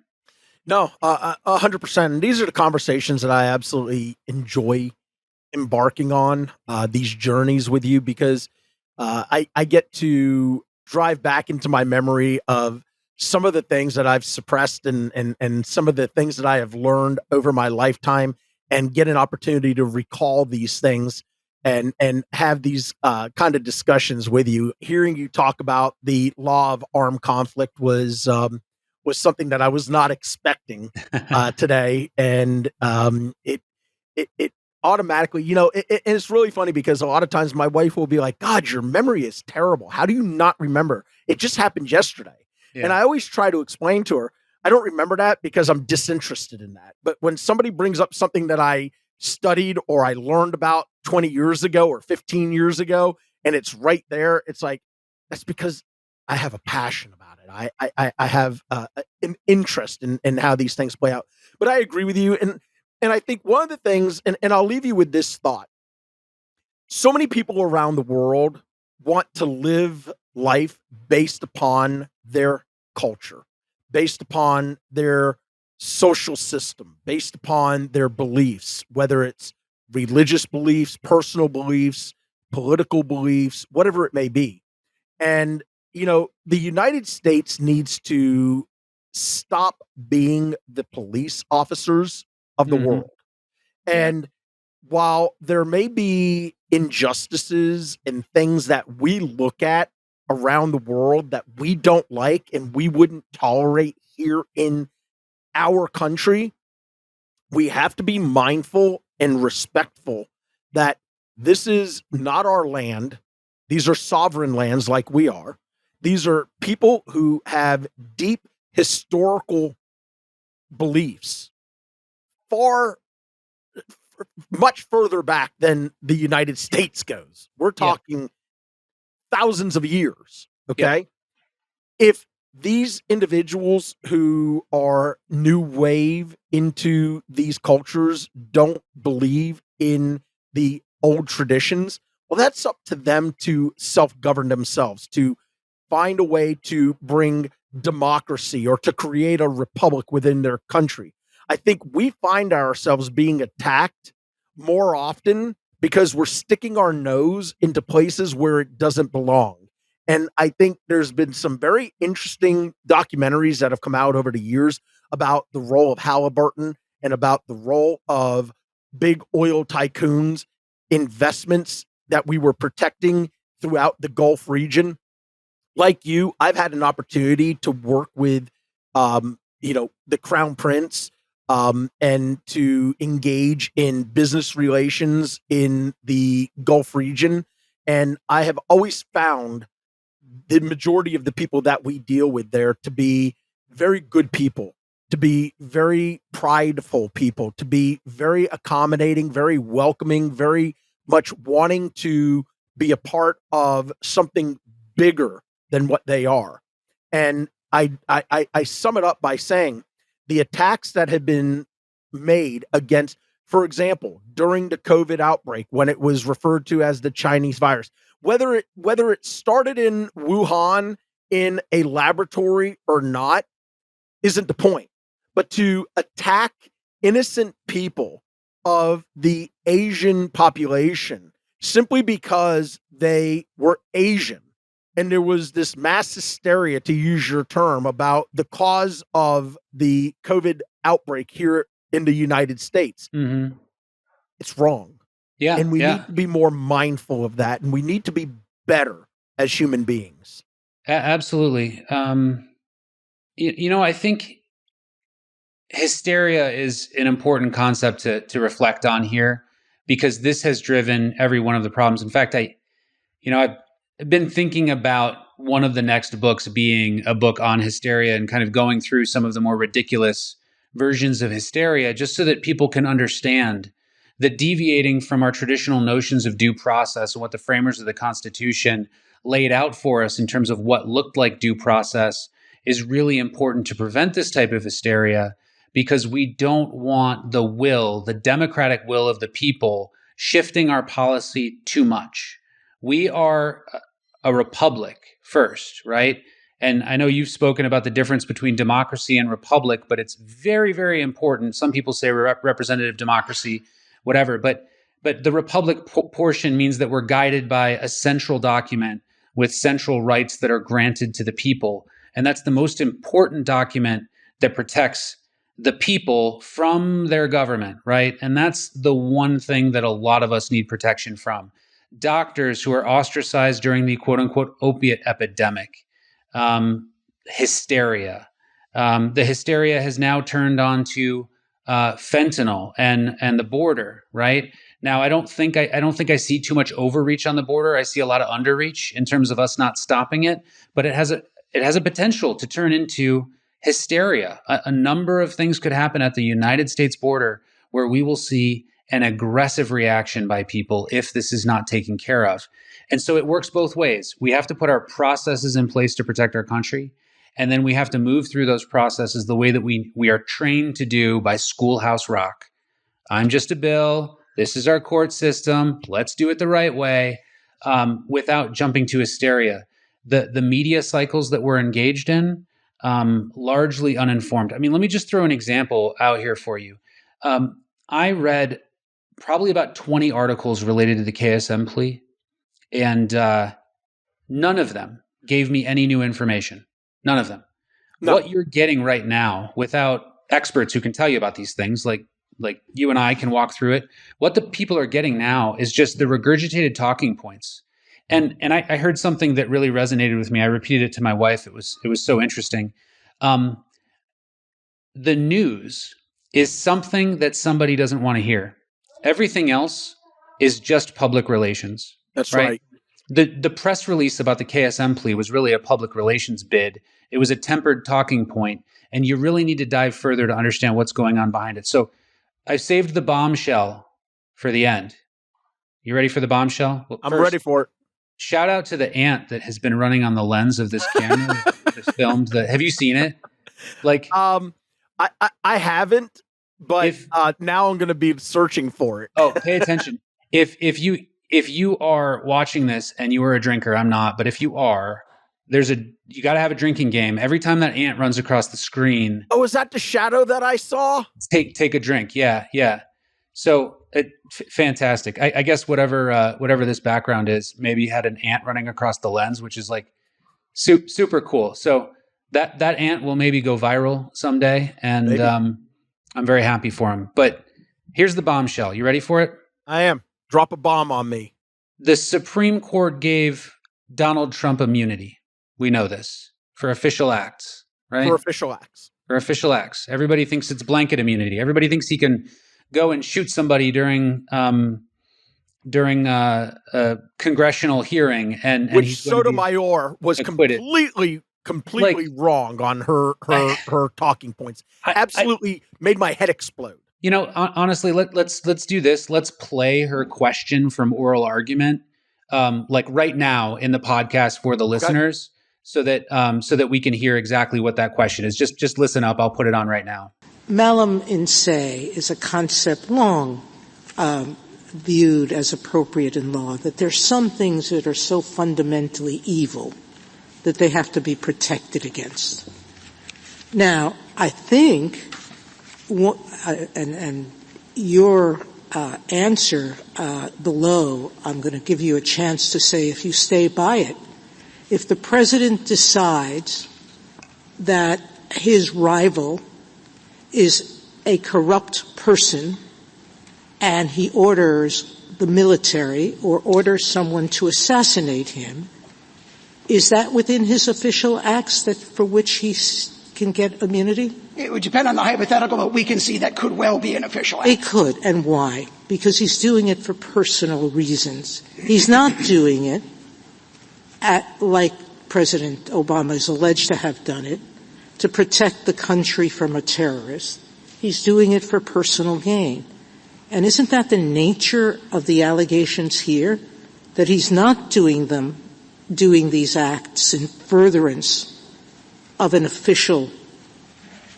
No, 100%. And these are the conversations that I absolutely enjoy embarking on, these journeys with you, because I get to drive back into my memory of some of the things that I've suppressed and some of the things that I have learned over my lifetime, and get an opportunity to recall these things and have these kind of discussions with you. Hearing you talk about the law of armed conflict was something that I was not expecting today, and it automatically, and it's really funny because a lot of times my wife will be like, "God, your memory is terrible. How do you not remember? It just happened yesterday." And Yeah. I always try to explain to her, I don't remember that because I'm disinterested in that. But when somebody brings up something that I studied or I learned about 20 years ago or 15 years ago, and it's right there, it's like, that's because I have a passion about it. I have an interest in how these things play out. But I agree with you. And I think one of the things, and I'll leave you with this thought, so many people around the world want to live life based upon their culture, based upon their social system, based upon their beliefs, whether it's religious beliefs, personal beliefs, political beliefs, whatever it may be. And, the United States needs to stop being the police officers of the Hmm. world. Yeah. And while there may be injustices and things that we look at around the world that we don't like and we wouldn't tolerate here in our country, we have to be mindful and respectful that this is not our land. These are sovereign lands like we are. These are people who have deep historical beliefs, far much further back than the United States goes. We're Yeah. talking thousands of years. Yep. Okay. If these individuals who are new wave into these cultures don't believe in the old traditions, well, that's up to them to self govern themselves, to find a way to bring democracy or to create a republic within their country. I think we find ourselves being attacked more often because we're sticking our nose into places where it doesn't belong. And I think there's been some very interesting documentaries that have come out over the years about the role of Halliburton and about the role of big oil tycoons, investments that we were protecting throughout the Gulf region. Like you, I've had an opportunity to work with, the Crown Prince, and to engage in business relations in the Gulf region. And I have always found the majority of the people that we deal with there to be very good people, to be very prideful people, to be very accommodating, very welcoming, very much wanting to be a part of something bigger than what they are. And I sum it up by saying the attacks that have been made against, for example, during the COVID outbreak, when it was referred to as the Chinese virus, whether it started in Wuhan in a laboratory or not isn't the point. But to attack innocent people of the Asian population simply because they were Asian, and there was this mass hysteria, to use your term, about the cause of the COVID outbreak here in the United States. Hmm. It's wrong. Yeah. And we need Yeah. to be more mindful of that. And we need to be better as human beings. Absolutely. I think hysteria is an important concept to reflect on here because this has driven every one of the problems. In fact, I've been thinking about one of the next books being a book on hysteria and kind of going through some of the more ridiculous versions of hysteria just so that people can understand that deviating from our traditional notions of due process and what the framers of the Constitution laid out for us in terms of what looked like due process is really important to prevent this type of hysteria because we don't want the democratic will of the people shifting our policy too much. We are a republic first, right? And I know you've spoken about the difference between democracy and republic, but it's very, very important. Some people say representative democracy, whatever, but the republic portion means that we're guided by a central document with central rights that are granted to the people, and that's the most important document that protects the people from their government, right? And that's the one thing that a lot of us need protection from. Doctors who are ostracized during the quote unquote opiate epidemic, hysteria. The hysteria has now turned on to fentanyl and the border, right? Now, I don't think I see too much overreach on the border. I see a lot of underreach in terms of us not stopping it, but it has a potential to turn into hysteria. A number of things could happen at the United States border where we will see an aggressive reaction by people if this is not taken care of. And so it works both ways. We have to put our processes in place to protect our country. And then we have to move through those processes the way that we are trained to do by Schoolhouse Rock. I'm just a bill. This is our court system. Let's do it the right way, without jumping to hysteria. The media cycles that we're engaged in, largely uninformed. I mean, let me just throw an example out here for you. I read probably about 20 articles related to the KSM plea, and none of them gave me any new information. None of them. No. What you're getting right now, without experts who can tell you about these things, like you and I can walk through it, what the people are getting now is just the regurgitated talking points. And I heard something that really resonated with me. I repeated it to my wife. It was so interesting. The news is something that somebody doesn't want to hear. Everything else is just public relations. That's right. The press release about the KSM plea was really a public relations bid. It was a tempered talking point, and you really need to dive further to understand what's going on behind it. So I saved the bombshell for the end. You ready for the bombshell? Well, I'm ready for it. Shout out to the ant that has been running on the lens of this camera that filmed the. Have you seen it? I haven't, but now I'm going to be searching for it. Oh, pay attention. If you are watching this and you are a drinker, I'm not, but if you are, you got to have a drinking game. Every time that ant runs across the screen. Oh, is that the shadow that I saw? Take a drink. Yeah. So fantastic. I guess whatever this background is, maybe you had an ant running across the lens, which is like super cool. So that ant will maybe go viral someday, and I'm very happy for him. But here's the bombshell. You ready for it? I am. Drop a bomb on me. The Supreme Court gave Donald Trump immunity. We know this for official acts, right? For official acts. Everybody thinks it's blanket immunity. Everybody thinks he can go and shoot somebody during a congressional hearing, and which Sotomayor was acquitted. completely wrong on her talking points. Absolutely made my head explode. You know, honestly, let's do this. Let's play her question from oral argument, like right now in the podcast for the listeners, so that we can hear exactly what that question is. Just listen up. I'll put it on right now. Malum in se is a concept long viewed as appropriate in law, that there's some things that are so fundamentally evil that they have to be protected against. Now, I think, and your answer below, I'm going to give you a chance to say, if you stay by it, if the president decides that his rival is a corrupt person and he orders the military or orders someone to assassinate him, is that within his official acts that for which he can get immunity? It would depend on the hypothetical, but we can see that could well be an official act. It could, and why? Because he's doing it for personal reasons. He's not doing it like President Obama is alleged to have done it, to protect the country from a terrorist. He's doing it for personal gain. And isn't that the nature of the allegations here? That he's not doing these acts in furtherance of an official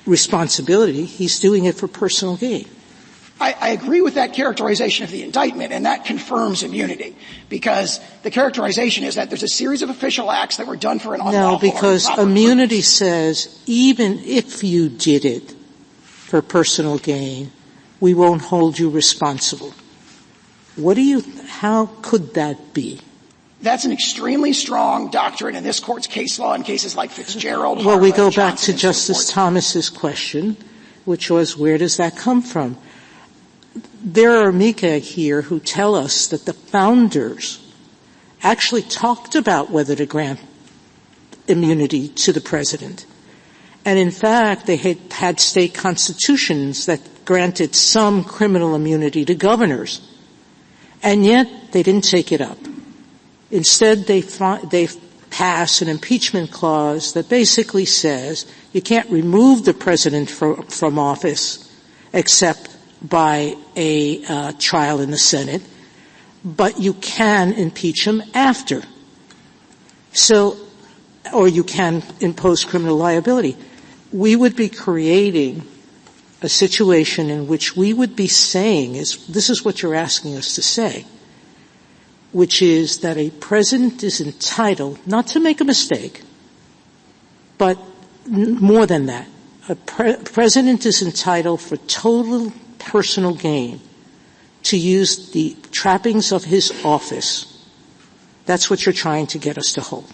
responsibility. He's doing it for personal gain. I agree with that characterization of the indictment, and that confirms immunity, because the characterization is that there's a series of official acts that were done for an unlawful. No, because immunity says even if you did it for personal gain, we won't hold you responsible. How could that be? That's an extremely strong doctrine in this court's case law in cases like Fitzgerald. Well, we go back to Justice Thomas's question. which was, where does that come from? There are amici here who tell us that the founders actually talked about whether to grant immunity to the president. And in fact, they had state constitutions that granted some criminal immunity to governors. And yet, they didn't take it up. Instead, they pass an impeachment clause that basically says you can't remove the president from office except by a trial in the Senate, but you can impeach him after. So, or you can impose criminal liability. We would be creating a situation in which we would be saying this is what you're asking us to say, which is that a president is entitled not to make a mistake, but more than that. A president is entitled for total personal gain to use the trappings of his office. That's what you're trying to get us to hold.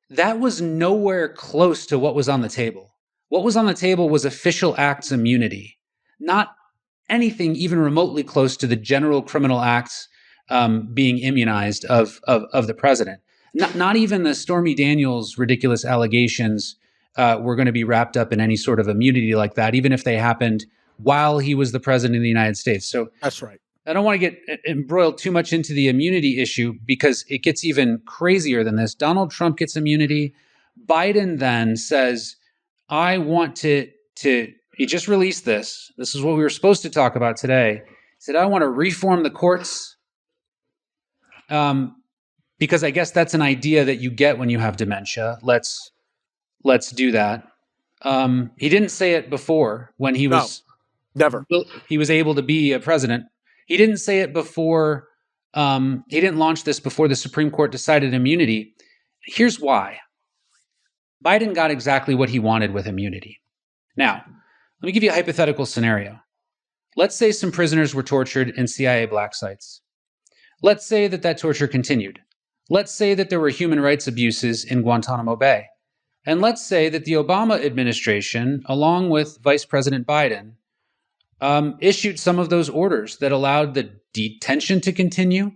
That was nowhere close to what was on the table. What was on the table was official acts immunity, not anything even remotely close to the general criminal acts being immunized of the president. Not even the Stormy Daniels ridiculous allegations were going to be wrapped up in any sort of immunity like that, even if they happened while he was the president of the United States. So That's right. I don't want to get embroiled too much into the immunity issue because it gets even crazier than this. Donald Trump gets immunity. Biden then says, I want to he just released this. This is what we were supposed to talk about today. He said, I want to reform the courts because I guess that's an idea that you get when you have dementia. Let's do that. He didn't say it before when he was never. He was able to be a president. He didn't say it before. He didn't launch this before the Supreme Court decided immunity. Here's why. Biden got exactly what he wanted with immunity. Now, let me give you a hypothetical scenario. Let's say some prisoners were tortured in CIA black sites. Let's say that torture continued. Let's say that there were human rights abuses in Guantanamo Bay. And let's say that the Obama administration, along with Vice President Biden, issued some of those orders that allowed the detention to continue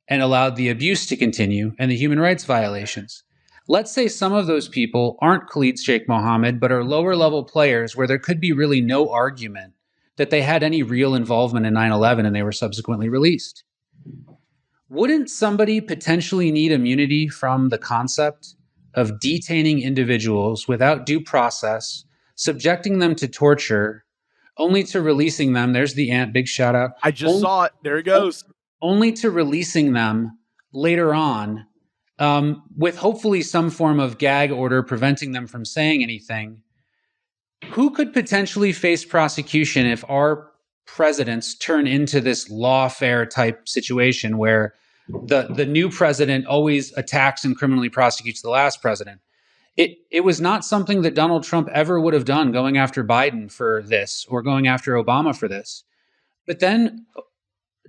and allowed the abuse to continue and the human rights violations. Let's say some of those people aren't Khalid Sheikh Mohammed, but are lower level players where there could be really no argument that they had any real involvement in 9/11 and they were subsequently released. Wouldn't somebody potentially need immunity from the concept of detaining individuals without due process, subjecting them to torture, only to releasing them? There's the ant, big shout out. I just saw it. There he goes. Only to releasing them later on with hopefully some form of gag order preventing them from saying anything. Who could potentially face prosecution if our presidents turn into this lawfare type situation where the new president always attacks and criminally prosecutes the last president? It was not something that Donald Trump ever would have done, going after Biden for this or going after Obama for this. But then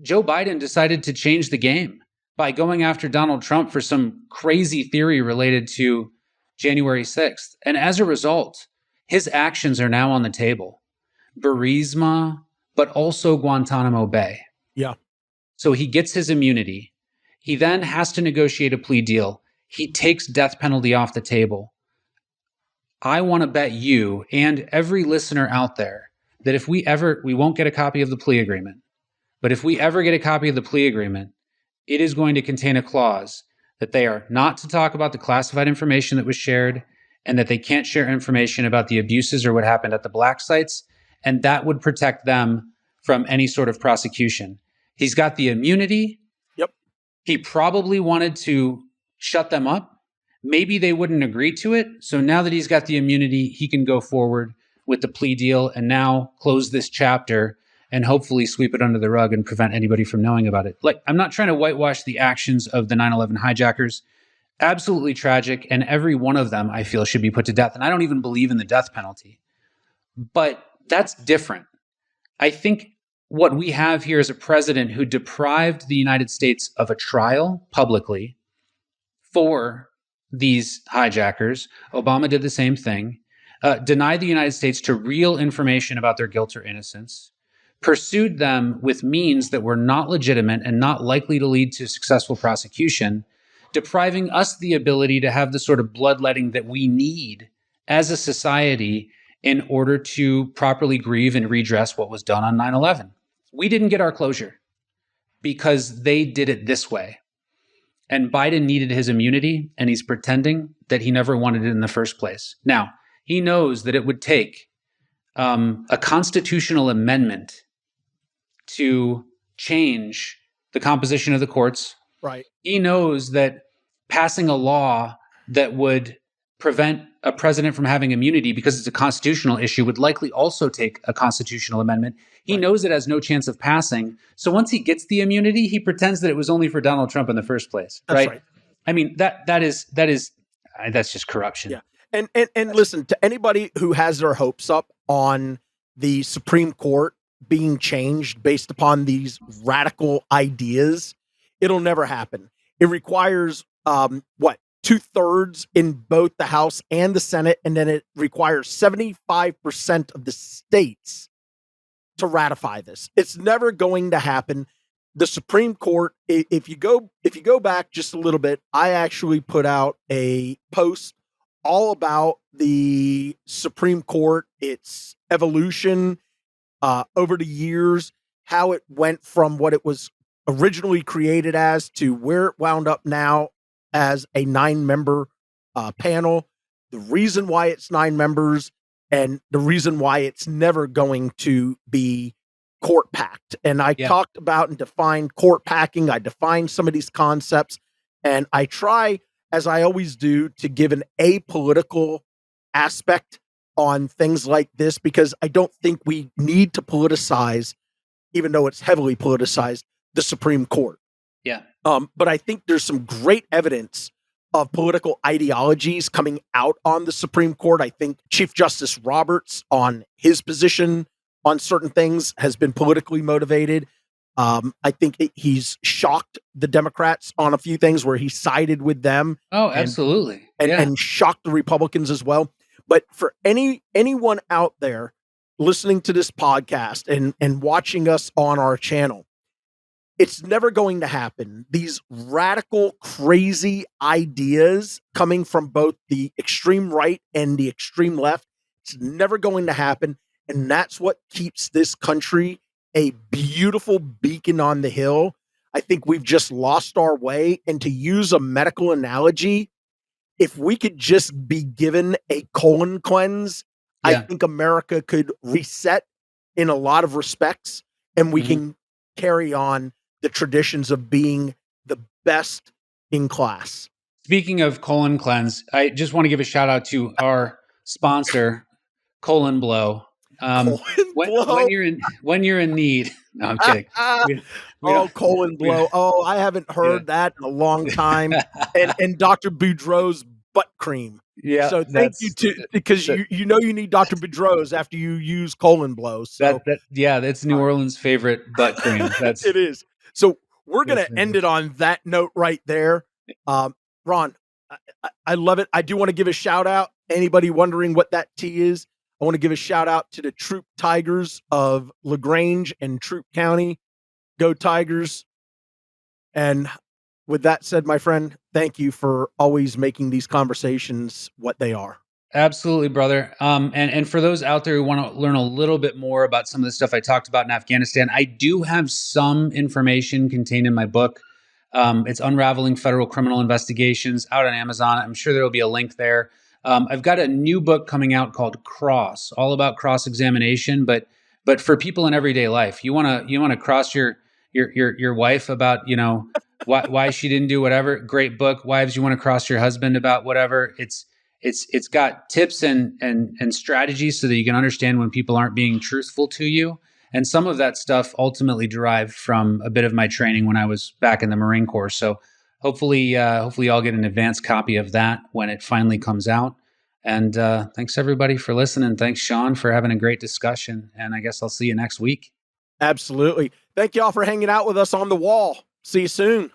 Joe Biden decided to change the game by going after Donald Trump for some crazy theory related to January 6th. And as a result, his actions are now on the table. Burisma, but also Guantanamo Bay. Yeah. So he gets his immunity. He then has to negotiate a plea deal. He takes death penalty off the table. I want to bet you and every listener out there that if we won't get a copy of the plea agreement, but if we ever get a copy of the plea agreement, it is going to contain a clause that they are not to talk about the classified information that was shared and that they can't share information about the abuses or what happened at the black sites. And that would protect them from any sort of prosecution. He's got the immunity. Yep. He probably wanted to shut them up. Maybe they wouldn't agree to it. So now that he's got the immunity, he can go forward with the plea deal and now close this chapter and hopefully sweep it under the rug and prevent anybody from knowing about it. Like, I'm not trying to whitewash the actions of the 9/11 hijackers. Absolutely tragic. And every one of them, I feel, should be put to death. And I don't even believe in the death penalty. But that's different. I think what we have here is a president who deprived the United States of a trial publicly for these hijackers. Obama did the same thing. denied the United States to real information about their guilt or innocence, pursued them with means that were not legitimate and not likely to lead to successful prosecution, depriving us the ability to have the sort of bloodletting that we need as a society in order to properly grieve and redress what was done on 9/11. We didn't get our closure because they did it this way. And Biden needed his immunity, and he's pretending that he never wanted it in the first place. Now, he knows that it would take a constitutional amendment to change the composition of the courts. Right. He knows that passing a law that would prevent a president from having immunity because it's a constitutional issue would likely also take a constitutional amendment. He knows it has no chance of passing. So once he gets the immunity, he pretends that it was only for Donald Trump in the first place. That's right. I mean, that's just corruption. Yeah. And listen, to anybody who has their hopes up on the Supreme Court being changed based upon these radical ideas, it'll never happen. It requires 2/3 in both the House and the Senate, and then it requires 75% of the states to ratify this. It's never going to happen. The Supreme Court, if you go back just a little bit, I actually put out a post all about the Supreme Court, its evolution over the years, how it went from what it was originally created as to where it wound up now as a 9-member panel, the reason why it's 9 members, and the reason why it's never going to be court packed. And I talked about and defined court packing. I defined some of these concepts, and I try, as I always do, to give an apolitical aspect on things like this, because I don't think we need to politicize, even though it's heavily politicized, the Supreme Court. Yeah. But I think there's some great evidence of political ideologies coming out on the Supreme Court. I think Chief Justice Roberts, on his position on certain things, has been politically motivated. I think he's shocked the Democrats on a few things where he sided with them. Oh, absolutely. And shocked the Republicans as well. But for anyone out there listening to this podcast and watching us on our channel, it's never going to happen. These radical, crazy ideas coming from both the extreme right and the extreme left, it's never going to happen. And that's what keeps this country a beautiful beacon on the hill. I think we've just lost our way. And to use a medical analogy, if we could just be given a colon cleanse, I think America could reset in a lot of respects, and we can carry on the traditions of being the best in class. Speaking of colon cleanse, I just want to give a shout out to our sponsor, Colon Blow. When you're in need. No, I'm kidding. Colon Blow. Oh, I haven't heard that in a long time. and Dr. Boudreaux's butt cream. Yeah. So thank you because you know you need Dr. Boudreaux's after you use Colon Blow. So that's New Orleans' favorite butt cream. It is. So we're going to end it on that note right there. Ron, I love it. I do want to give a shout out. Anybody wondering what that tea is? I want to give a shout out to the Troop Tigers of LaGrange and Troop County. Go Tigers. And with that said, my friend, thank you for always making these conversations what they are. Absolutely, brother. And for those out there who want to learn a little bit more about some of the stuff I talked about in Afghanistan, I do have some information contained in my book. It's Unraveling Federal Criminal Investigations, out on Amazon. I'm sure there will be a link there. I've got a new book coming out called Cross, all about cross-examination, but for people in everyday life. You want to cross your wife about, why she didn't do whatever. Great book. Wives, you want to cross your husband about whatever. It's got tips and strategies so that you can understand when people aren't being truthful to you. And some of that stuff ultimately derived from a bit of my training when I was back in the Marine Corps. So hopefully I'll get an advanced copy of that when it finally comes out. And thanks everybody for listening. Thanks, Sean, for having a great discussion. And I guess I'll see you next week. Absolutely. Thank you all for hanging out with us on the wall. See you soon.